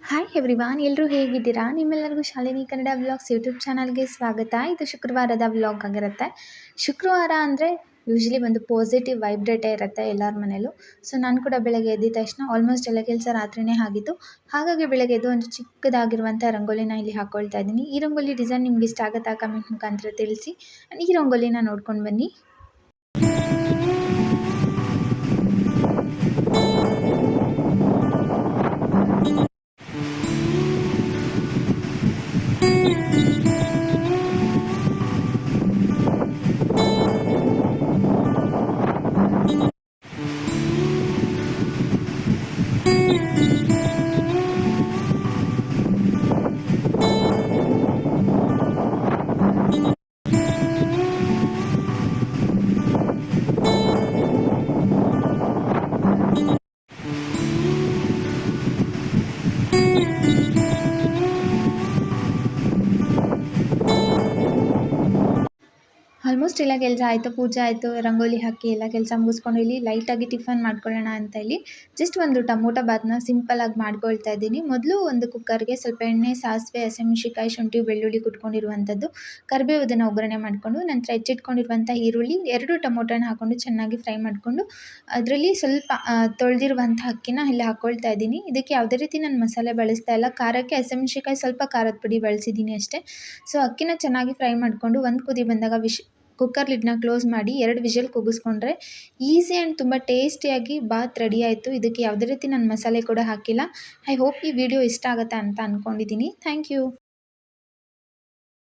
Hi everyone, ಎಲ್ಲರೂ ಹೇಗಿದ್ದೀರಾ? ನಿಮ್ಮೆಲ್ಲರಿಗೂ ಶಾಲಿನಿ ಕನ್ನಡ ವ್ಲಾಗ್ಸ್ ಯೂಟ್ಯೂಬ್ ಚಾನಲ್ಗೆ ಸ್ವಾಗತ. ಇದು ಶುಕ್ರವಾರದ ವ್ಲಾಗ್ ಆಗಿರುತ್ತೆ. ಶುಕ್ರವಾರ ಅಂದರೆ ಯೂಶ್ವಲಿ ಒಂದು ಪಾಸಿಟಿವ್ ವೈಬ್ರೇಟೇ ಇರುತ್ತೆ ಎಲ್ಲರ ಮನೇಲೂ. ಸೊ ನಾನು ಕೂಡ ಬೆಳಗ್ಗೆ ಎದ್ದಿದ ತಕ್ಷಣ ಆಲ್ಮೋಸ್ಟ್ ಎಲ್ಲ ಕೆಲಸ ರಾತ್ರಿಯೇ ಆಗಿತ್ತು. ಹಾಗಾಗಿ ಬೆಳಗ್ಗೆ ಎದ್ದು ಒಂದು ಚಿಕ್ಕದಾಗಿರುವಂಥ ರಂಗೋಲಿನ ಇಲ್ಲಿ ಹಾಕ್ಕೊಳ್ತಾ ಇದ್ದೀನಿ. ಈ ರಂಗೋಲಿ ಡಿಸೈನ್ ನಿಮ್ಗೆ ಇಷ್ಟ ಆಗುತ್ತಾ ಕಮೆಂಟ್ ಮುಖಾಂತರ ತಿಳಿಸಿ. ಈ ರಂಗೋಲಿನ ನೋಡ್ಕೊಂಡು ಬನ್ನಿ. ಆಲ್ಮೋಸ್ಟ್ ಎಲ್ಲ ಕೆಲಸ ಆಯಿತು, ಪೂಜೆ ಆಯಿತು, ರಂಗೋಲಿ ಹಾಕಿ ಎಲ್ಲ ಕೆಲಸ ಮುಗಿಸ್ಕೊಂಡು ಇಲ್ಲಿ ಲೈಟಾಗಿ ಟಿಫನ್ ಮಾಡ್ಕೊಳ್ಳೋಣ ಅಂತ ಇಲ್ಲಿ ಜಸ್ಟ್ ಒಂದು ಟೊಮೊಟೊ ಬಾತ್ನ ಸಿಂಪಲ್ಲಾಗಿ ಮಾಡ್ಕೊಳ್ತಾ ಇದ್ದೀನಿ. ಮೊದಲು ಒಂದು ಕುಕ್ಕರ್ಗೆ ಸ್ವಲ್ಪ ಎಣ್ಣೆ, ಸಾಸಿವೆ, ಹಸಿಮೆಣಸಿನ್ಕಾಯಿ, ಶುಂಠಿ, ಬೆಳ್ಳುಳ್ಳಿ ಕುಟ್ಕೊಂಡಿರುವಂಥದ್ದು, ಕರಿಬೇವುದನ್ನು ಒಗ್ಗರಣೆ ಮಾಡಿಕೊಂಡು ನಂತರ ಹೆಚ್ಚಿಟ್ಕೊಂಡಿರುವಂಥ ಈರುಳ್ಳಿ, 2 ಟೊಮೊಟೊನ ಹಾಕ್ಕೊಂಡು ಚೆನ್ನಾಗಿ ಫ್ರೈ ಮಾಡಿಕೊಂಡು ಅದರಲ್ಲಿ ಸ್ವಲ್ಪ ತೊಳೆದಿರುವಂಥ ಅಕ್ಕಿನ ಇಲ್ಲಿ ಹಾಕ್ಕೊಳ್ತಾ ಇದ್ದೀನಿ. ಇದಕ್ಕೆ ಯಾವುದೇ ರೀತಿ ನಾನು ಮಸಾಲೆ ಬಳಸ್ತಾ ಇಲ್ಲ. ಖಾರಕ್ಕೆ ಹಸಿಮೆಣಸಿನ್ಕಾಯಿ, ಸ್ವಲ್ಪ ಖಾರದ ಪುಡಿ ಬಳಸಿದ್ದೀನಿ ಅಷ್ಟೇ. ಸೊ ಅಕ್ಕಿನ ಚೆನ್ನಾಗಿ ಫ್ರೈ ಮಾಡಿಕೊಂಡು ಒಂದು ಕುದಿ ಬಂದಾಗ ಕುಕ್ಕರ್ ಲಿಡ್ನ ಕ್ಲೋಸ್ ಮಾಡಿ 2 ವಿಷಲ್ ಕೂಗಿಸ್ಕೊಂಡ್ರೆ ಈಸಿ ಆ್ಯಂಡ್ ತುಂಬ ಟೇಸ್ಟಿಯಾಗಿ ಬಾತ್ ರೆಡಿ ಆಯಿತು. ಇದಕ್ಕೆ ಯಾವುದೇ ರೀತಿ ನಾನು ಮಸಾಲೆ ಕೂಡ ಹಾಕಿಲ್ಲ. ಐ ಹೋಪ್ ಈ ವಿಡಿಯೋ ಇಷ್ಟ ಆಗುತ್ತೆ ಅಂತ ಅಂದ್ಕೊಂಡಿದ್ದೀನಿ. Thank you.